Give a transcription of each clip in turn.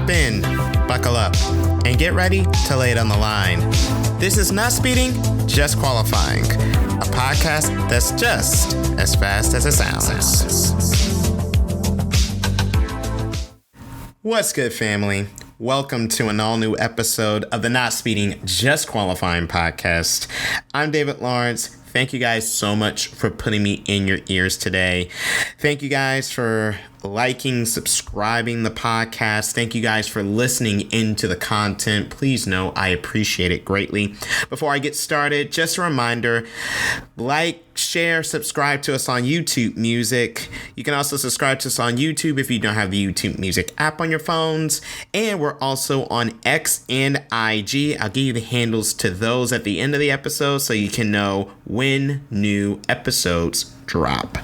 Strap in, buckle up, and get ready to lay it on the line. This is Not Speeding, Just Qualifying, a podcast that's just as fast as it sounds. What's good, family? Welcome to an all-new episode of the Not Speeding, Just Qualifying podcast. I'm David Lawrence. Thank you guys so much for putting me in your ears today. Thank you guys for liking, subscribing the podcast. Thank you guys for listening into the content. Please know I appreciate it greatly. Before I get started, just a reminder, like, share, subscribe to us on YouTube Music. You can also subscribe to us on YouTube if you don't have the YouTube Music app on your phones. And we're also on X and IG. I'll give you the handles to those at the end of the episode so you can know when new episodes drop.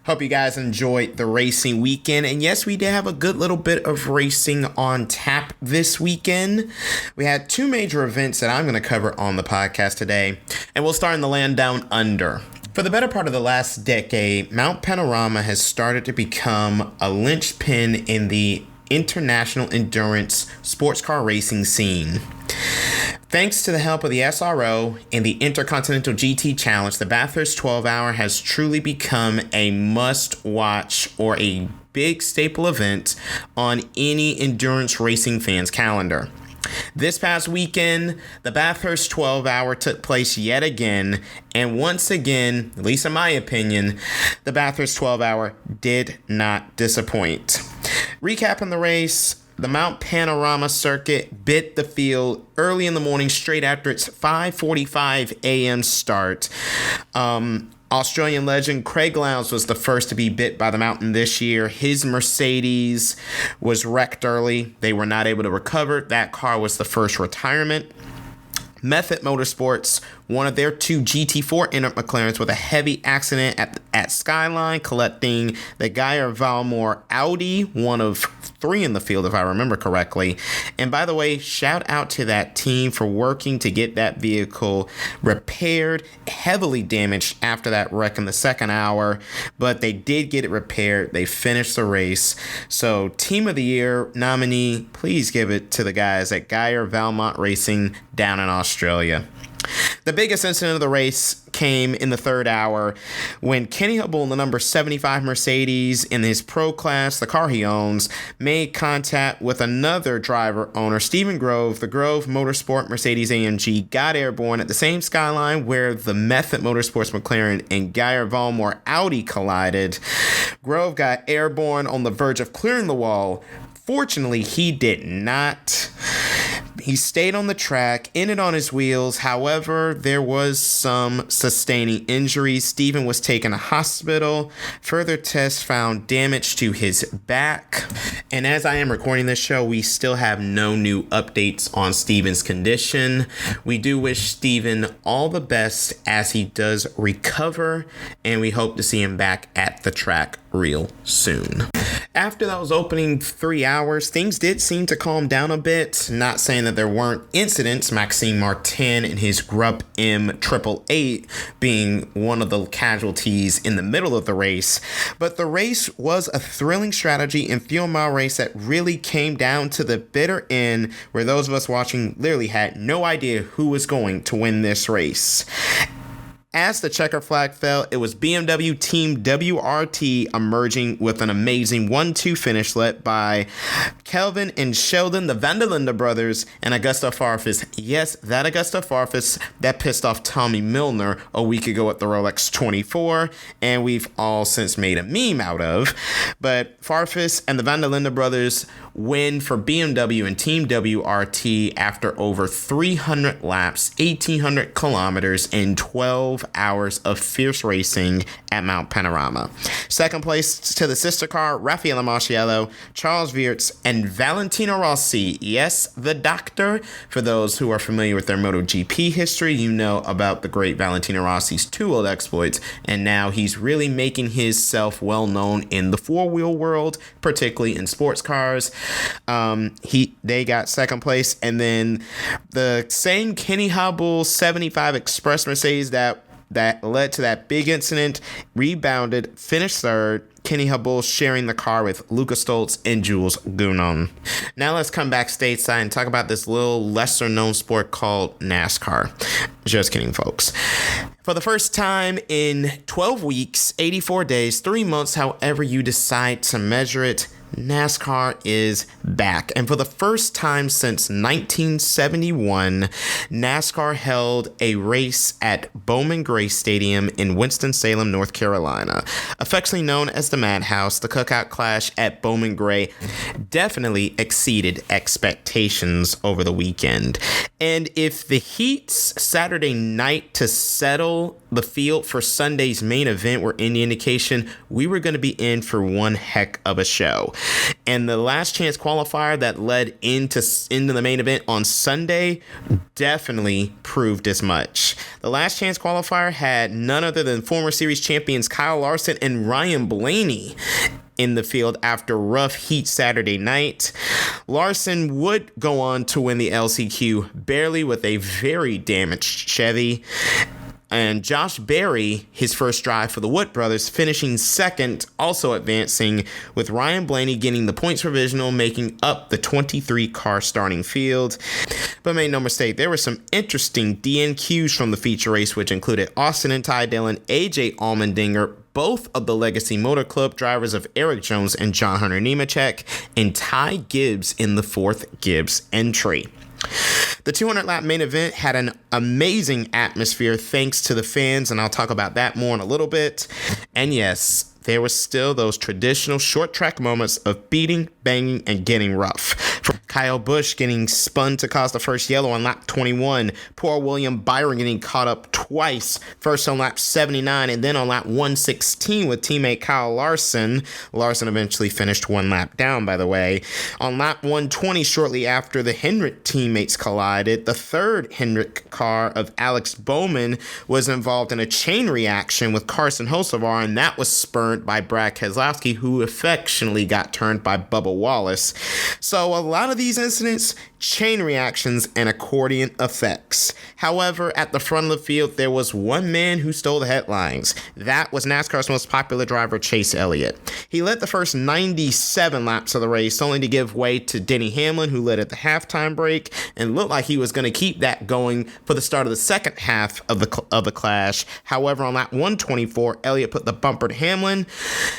Hope you guys enjoyed the racing weekend. And yes, we did have a good little bit of racing on tap this weekend. We had two major events that I'm going to cover on the podcast today. And we'll start in the land down under. For the better part of the last decade, Mount Panorama has started to become a linchpin in the international endurance sports car racing scene. Thanks to the help of the SRO and the Intercontinental GT Challenge, the Bathurst 12-hour has truly become a must-watch or a big staple event on any endurance racing fan's calendar. This past weekend, the Bathurst 12-hour took place yet again, and once again, at least in my opinion, the Bathurst 12-hour did not disappoint. Recapping the race, the Mount Panorama circuit bit the field early in the morning straight after its 5:45 a.m. start. Australian legend Craig Lowndes was the first to be bit by the mountain this year. His Mercedes was wrecked early. They were not able to recover. That car was the first retirement. Method Motorsports, one of their two GT4 Inter McLarens, with a heavy accident at Skyline, collecting the Geyer Valmore Audi, one of three in the field, if I remember correctly. And by the way, shout out to that team for working to get that vehicle repaired, heavily damaged after that wreck in the second hour, but they did get it repaired. They finished the race. So Team of the Year nominee, please give it to the guys at Geyer Valmont Racing down in Australia. The biggest incident of the race came in the third hour when Kenny Hubble in the number 75 Mercedes in his pro class, the car he owns, made contact with another driver owner, Stephen Grove. The Grove Motorsport Mercedes AMG got airborne at the same skyline where the Method Motorsports McLaren and Geyer Valmore Audi collided. Grove got airborne on the verge of clearing the wall. Fortunately, he did not. He stayed on the track, ended on his wheels. However, there was some sustaining injuries. Stephen was taken to hospital. Further tests found damage to his back. And as I am recording this show, we still have no new updates on Stephen's condition. We do wish Stephen all the best as he does recover, and we hope to see him back at the track real soon. After those opening 3 hours, things did seem to calm down a bit. Not saying that there weren't incidents, Maxime Martin and his Grupp M888 being one of the casualties in the middle of the race. But the race was a thrilling strategy and fuel mile race that really came down to the bitter end, where those of us watching literally had no idea who was going to win this race. As the checker flag fell, it was BMW Team WRT emerging with an amazing 1-2 finish led by Kelvin and Sheldon, the Van der Linde brothers, and Augusto Farfus. Yes, that Augusto Farfus that pissed off Tommy Milner a week ago at the Rolex 24, and we've all since made a meme out of. But Farfus and the Van der Linde brothers win for BMW and Team WRT after over 300 laps, 1,800 kilometers, and 12 hours of fierce racing at Mount Panorama. Second place to the sister car, Raffaele Marciello, Charles Weerts, and Valentino Rossi. Yes, the doctor. For those who are familiar with their MotoGP history, you know about the great Valentino Rossi's two-wheel exploits, and now he's really making himself well known in the four-wheel world, particularly in sports cars. They got second place, and then the same Kenny Hubble 75 Express Mercedes that led to that big incident rebounded, finished third. Kenny Habul sharing the car with Lucas Stoltz and Jules Gounon. Now let's come back stateside and talk about this little lesser known sport called NASCAR. Just kidding, folks. For the first time in 12 weeks, 84 days, 3 months, however you decide to measure it, NASCAR is back. And for the first time since 1971, NASCAR held a race at Bowman Gray Stadium in Winston-Salem, North Carolina. Affectionately known as the Madhouse, the Cookout Clash at Bowman Gray definitely exceeded expectations over the weekend. And if the heats Saturday night to settle the field for Sunday's main event were any indication, we were going to be in for one heck of a show. And the last chance qualifier that led into the main event on Sunday definitely proved as much. The last chance qualifier had none other than former series champions Kyle Larson and Ryan Blaney in the field after rough heat Saturday night. Larson would go on to win the LCQ barely with a very damaged Chevy. And Josh Berry, his first drive for the Wood brothers, finishing second, also advancing, with Ryan Blaney getting the points provisional, making up the 23-car starting field. But make no mistake, there were some interesting DNQs from the feature race, which included Austin and Ty Dillon, AJ Allmendinger, both of the Legacy Motor Club drivers of Eric Jones and John Hunter Nemechek, and Ty Gibbs in the fourth Gibbs entry. The 200-lap main event had an amazing atmosphere thanks to the fans, and I'll talk about that more in a little bit. And yes, there were still those traditional short track moments of beating, banging, and getting rough. From Kyle Busch getting spun to cause the first yellow on lap 21, poor William Byron getting caught up twice, first on lap 79 and then on lap 116 with teammate Kyle Larson. Larson eventually finished one lap down, by the way. On lap 120, shortly after the Hendrick teammates collided, the third Hendrick car of Alex Bowman was involved in a chain reaction with Carson Hocevar, and that was spurned by Brad Keselowski, who affectionately got turned by Bubba Wallace. So a lot of these incidents, chain reactions and accordion effects. However, at the front of the field, there was one man who stole the headlines. That was NASCAR's most popular driver, Chase Elliott. He led the first 97 laps of the race, only to give way to Denny Hamlin, who led at the halftime break, and looked like he was going to keep that going for the start of the second half of the clash. However, on lap 124, Elliott put the bumper to Hamlin.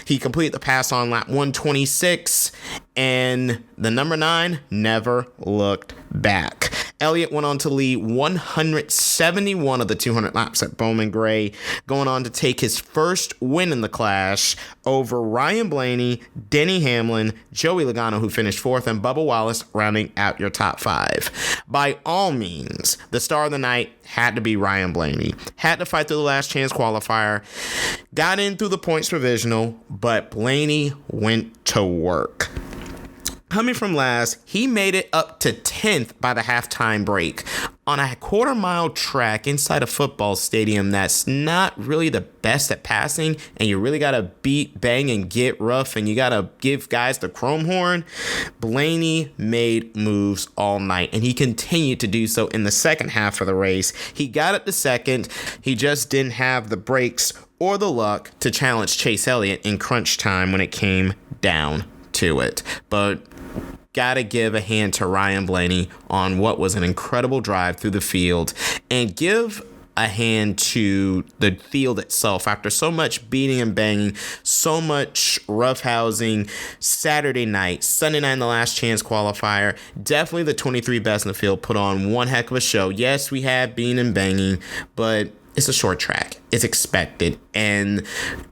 He completed the pass on lap 126, and the number 9 never looked back. Elliott went on to lead 171 of the 200 laps at Bowman Gray, going on to take his first win in the clash over Ryan Blaney, Denny Hamlin, Joey Logano, who finished fourth, and Bubba Wallace rounding out your top 5. By all means, the star of the night had to be Ryan Blaney. Had to fight through the last chance qualifier, got in through the points provisional, but Blaney went to work. Coming from last, he made it up to 10th by the halftime break on a quarter-mile track inside a football stadium that's not really the best at passing, and you really got to beat, bang, and get rough, and you got to give guys the chrome horn. Blaney made moves all night, and he continued to do so in the second half of the race. He got up to second. He just didn't have the brakes or the luck to challenge Chase Elliott in crunch time when it came down to it. But gotta give a hand to Ryan Blaney on what was an incredible drive through the field, and give a hand to the field itself after so much beating and banging, so much roughhousing Saturday night, Sunday night in the last chance qualifier. Definitely the 23 best in the field put on one heck of a show. Yes, we had beating and banging, but it's a short track. It's expected, and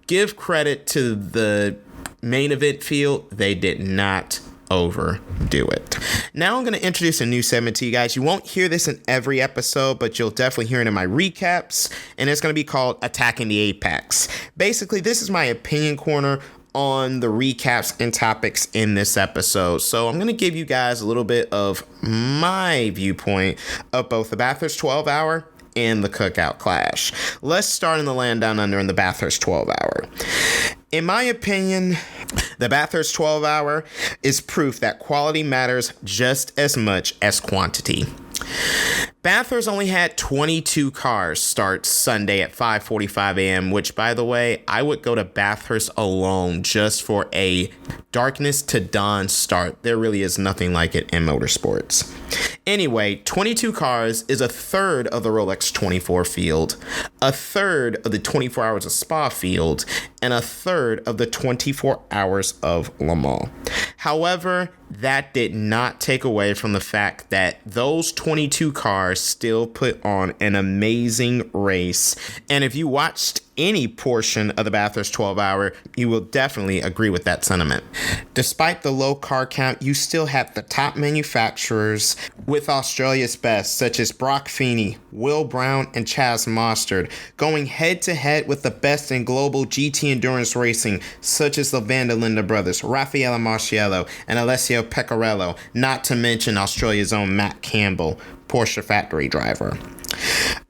give credit to the main event field. They did not overdo it. Now I'm going to introduce a new segment to you guys. You won't hear this in every episode, but you'll definitely hear it in my recaps, and it's going to be called Attacking the Apex. Basically, this is my opinion corner on the recaps and topics in this episode. So I'm going to give you guys a little bit of my viewpoint of both the Bathurst 12-hour and the Cookout Clash. Let's start in the land down under in the Bathurst 12-hour. In my opinion, the Bathurst 12-hour is proof that quality matters just as much as quantity. Bathurst only had 22 cars start Sunday at 5:45 a.m., which, by the way, I would go to Bathurst alone just for a darkness to dawn start. There really is nothing like it in motorsports. Anyway, 22 cars is a third of the Rolex 24 field, a third of the 24 Hours of Spa field, and a third of the 24 Hours of Le Mans. However, that did not take away from the fact that those 22 cars still put on an amazing race. And if you watched any portion of the Bathurst 12 hour, you will definitely agree with that sentiment. Despite the low car count, you still had the top manufacturers with Australia's best, such as Brock Feeney, Will Brown, and Chaz Mostert, going head to head with the best in global GT endurance racing, such as the Van der Linde brothers, Raffaele Marciello, and Alessio Pecorello, not to mention Australia's own Matt Campbell, Porsche factory driver.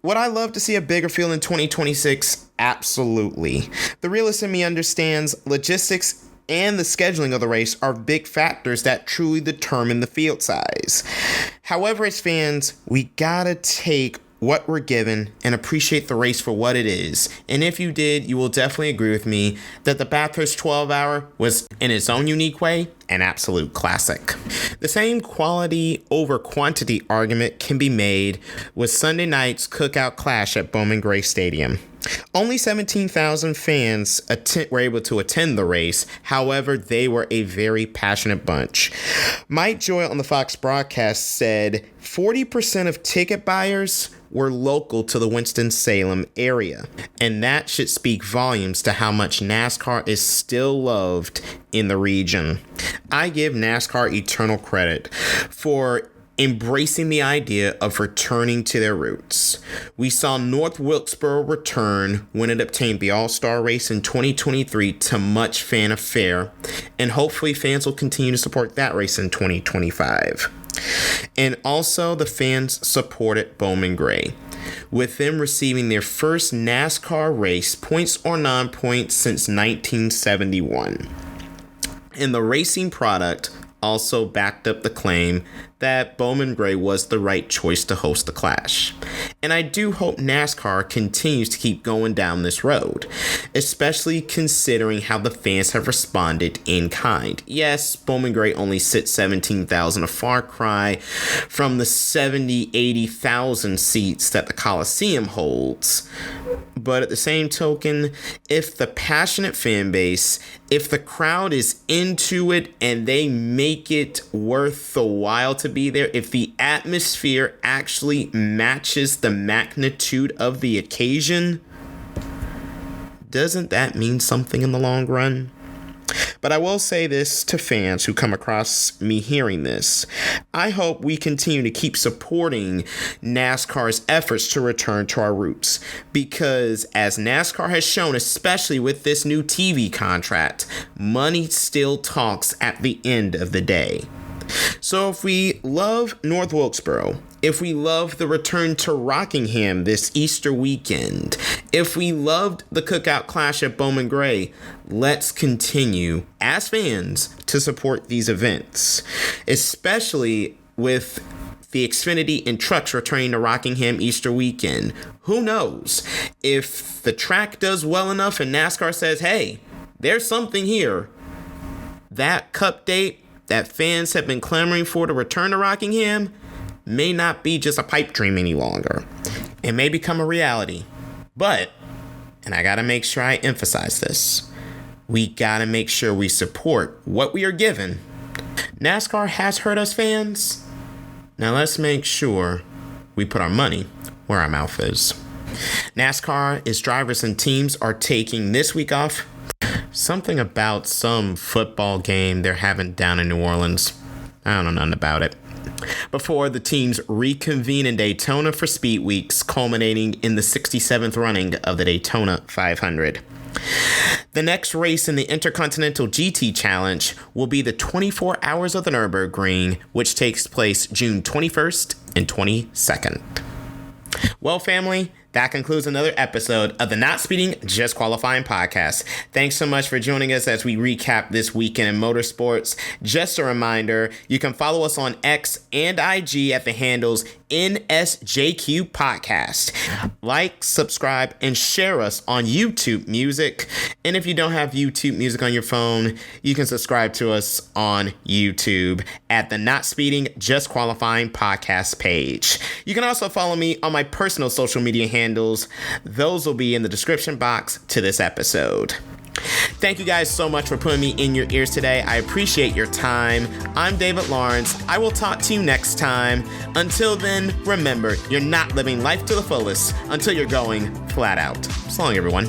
Would I love to see a bigger field in 2026? Absolutely. The realist in me understands logistics and the scheduling of the race are big factors that truly determine the field size. However, as fans, we gotta take what we're given and appreciate the race for what it is. And if you did, you will definitely agree with me that the Bathurst 12 hour was, in its own unique way, an absolute classic. The same quality over quantity argument can be made with Sunday night's Cookout clash at Bowman Gray Stadium. Only 17,000 fans were able to attend the race. However, they were a very passionate bunch. Mike Joy on the Fox broadcast said 40% of ticket buyers were local to the Winston-Salem area. And that should speak volumes to how much NASCAR is still loved in the region. I give NASCAR eternal credit for embracing the idea of returning to their roots. We saw North Wilkesboro return when it obtained the All-Star race in 2023 to much fanfare, and hopefully fans will continue to support that race in 2025. And also the fans supported Bowman Gray, with them receiving their first NASCAR race, points or non-points, since 1971. And the racing product also backed up the claim that Bowman Gray was the right choice to host the clash. And I do hope NASCAR continues to keep going down this road, especially considering how the fans have responded in kind. Yes, Bowman Gray only sits 17,000, a far cry from the 70, 80,000 seats that the Coliseum holds. But at the same token, if the passionate fan base, if the crowd is into it and they make it worth the while to be there, if the atmosphere actually matches the magnitude of the occasion, doesn't that mean something in the long run? But I will say this to fans who come across me hearing this. I hope we continue to keep supporting NASCAR's efforts to return to our roots, because as NASCAR has shown, especially with this new TV contract, money still talks at the end of the day. So if we love North Wilkesboro, if we love the return to Rockingham this Easter weekend, if we loved the Cookout clash at Bowman Gray, let's continue as fans to support these events, especially with the Xfinity and trucks returning to Rockingham Easter weekend. Who knows? If the track does well enough and NASCAR says, hey, there's something here, that Cup date that fans have been clamoring for to return to Rockingham may not be just a pipe dream any longer. It may become a reality. But, and I gotta make sure I emphasize this, we gotta make sure we support what we are given. NASCAR has hurt us fans. Now let's make sure we put our money where our mouth is. NASCAR, its drivers and teams are taking this week off. Something about some football game they're having down in New Orleans. I don't know nothing about it. Before the teams reconvene in Daytona for Speed Weeks, culminating in the 67th running of the Daytona 500. The next race in the Intercontinental GT Challenge will be the 24 Hours of the Nürburgring, which takes place June 21st and 22nd. Well, family, That concludes another episode of the Not Speeding, Just Qualifying podcast. Thanks so much for joining us as we recap this weekend in motorsports. Just a reminder, you can follow us on X and IG at the handles NSJQ Podcast. Like, subscribe, and share us on YouTube Music. And if you don't have YouTube Music on your phone, you can subscribe to us on YouTube at the Not Speeding, Just Qualifying podcast page. You can also follow me on my personal social media handles. Those will be in the description box to this episode. Thank you guys so much for putting me in your ears today. I appreciate your time. I'm David Lawrence. I will talk to you next time. Until then, remember, you're not living life to the fullest until you're going flat out. So long, everyone.